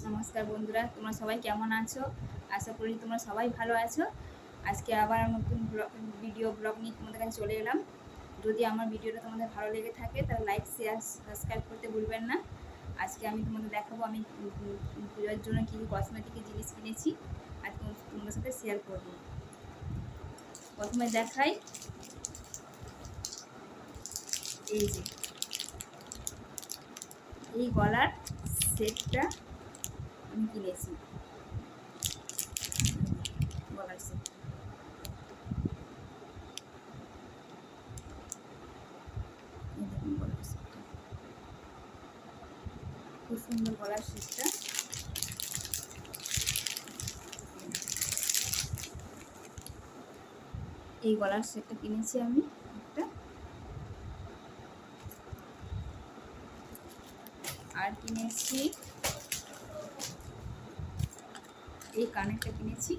নমস্কার বন্ধুরা, তোমরা সবাই কেমন আছো? আশা করি তোমরা সবাই ভালো আছো। আজকে আবার নতুন ব্লগ নিয়ে তোমাদের কাছে চলে এলাম। যদি আমার ভিডিওটা তোমাদের ভালো লেগে থাকে তাহলে লাইক, শেয়ার, সাবস্ক্রাইব করতে ভুলবেন না। আজকে আমি তোমাদের দেখাবো আমি পুজোর জন্য কী কসমেটিকের জিনিস কিনেছি, আর তোমাদের সাথে শেয়ার করবো। প্রথমে দেখাই, এই যে এই গলার সেটটা আমি কিনেছি। গলার সেট, এই দেখুন গলার সেটটা, খুব সুন্দর গলার সেটটা। এই গলার সেটটা কিনেছি আমি একটা। আর কিনেছি এই কানেরটা কিনেছি,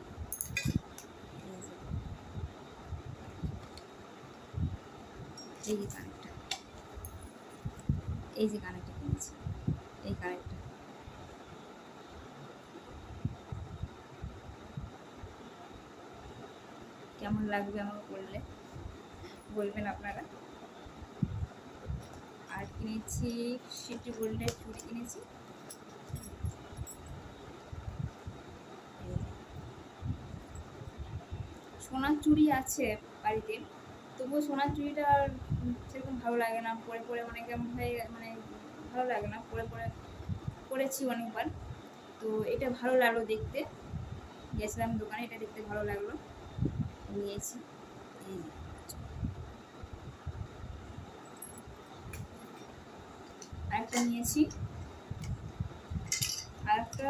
এই যে কানেরটা, এই যে কানেরটা কিনেছি, এই কানেরটা। কেমন লাগবে আমাকে বললে বলবেন আপনারা। আর কিনেছি সিটি গোল্ডের চুড়ি কিনেছি। সোনার চুড়ি আছে বাড়িতে, তবুও সোনার চুড়িটা সেরকম ভালো লাগে না, পরে পরে মানে কেমন হয়ে মানে ভালো লাগে না, পরে পরে পরেছি অনেকবার। তো এটা ভালো লাগলো দেখতে, গেছিলাম দোকানে, এটা দেখতে ভালো লাগলো, নিয়েছি। এই যে আরেকটা নিয়েছি, আরেকটা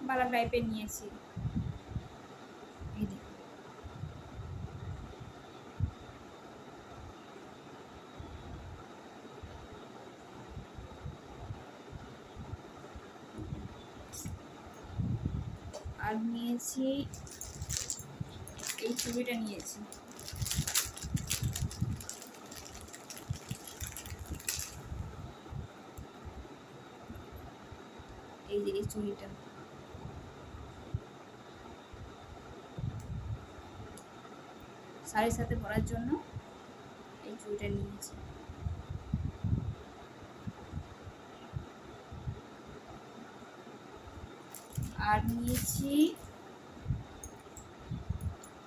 বালা টাইপের নিয়েছি। এই যে আর নিয়েছি এই চুড়িটা নিয়েছি। এই যে এই চুড়িটা, শাড়ির সাথে পরার জন্য এই চুড়িটা নিয়েছি। আর নিয়েছি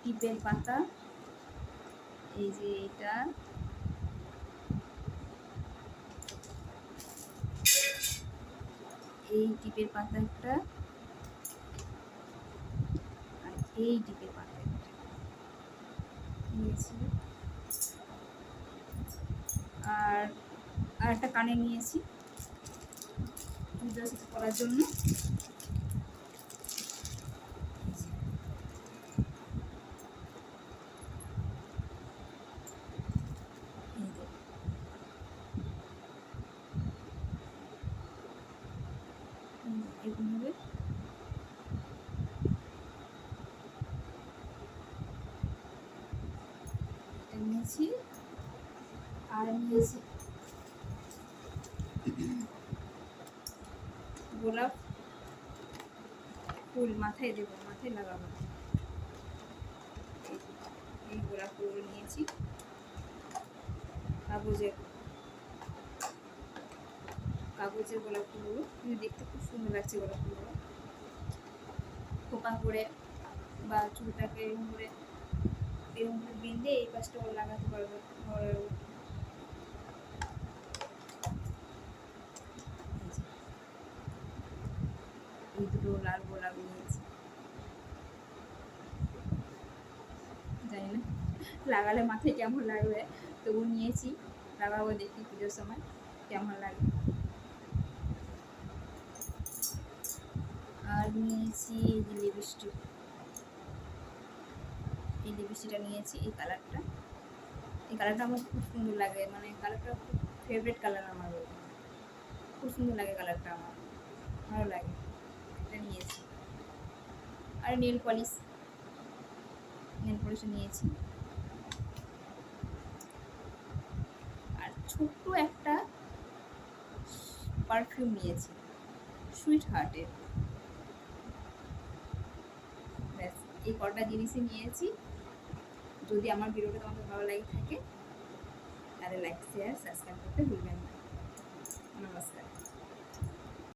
টিপের পাতা, এই যে এটা, এই টিপের পাতা একটা, আর এই টিপের পাতা একটা নিয়েছি। আর আর একটা কানে নিয়েছি চুড়িদার সাথে পরার জন্য। এরকম হবে। এটা নিয়েছি। আর নিয়েছি গোলাপ ফুল, মাথায় দেবো, মাথায় লাগাবো। এই গোলাপ ফুলগুলো নিয়েছি, কাগজের গোলাপ ফুলগুলো, কিন্তু দেখতে খুব সুন্দর লাগছে গোলাপ ফুলগুলো। খোপা করে বা চুলটাকে এরকম করে বেঁধে এই পাশটা ওর লাগাতে পারবে। এই দুটো লাল গোলাপ নিয়েছি, জানি না লাগালে মাথায় কেমন লাগবে, তবু নিয়েছি, লাগাবো, দেখি পুজোর সময় কেমন লাগে। আর নিয়েছি লিপস্টিক, এই লিপস্টিকটা নিয়েছি, এই কালারটা, এই কালারটা আমার খুব সুন্দর লাগে, মানে কালারটা খুব ফেভারিট কালার আমার, খুব সুন্দর লাগে কালারটা, আমার ভালো লাগে, এটা নিয়েছি। আর নেল পলিশও নিয়েছি। আর ছোট্ট একটা পারফিউম নিয়েছি, সুইট হার্টের। ব্যাস, এই কটা জিনিসই নিয়েছি। যদি আমার ভিডিওটা তোমাদের ভালো লাগে থাকে তাহলে লাইক শেয়ার সাবস্ক্রাইব করতে ভুলবেন না। নমস্কার।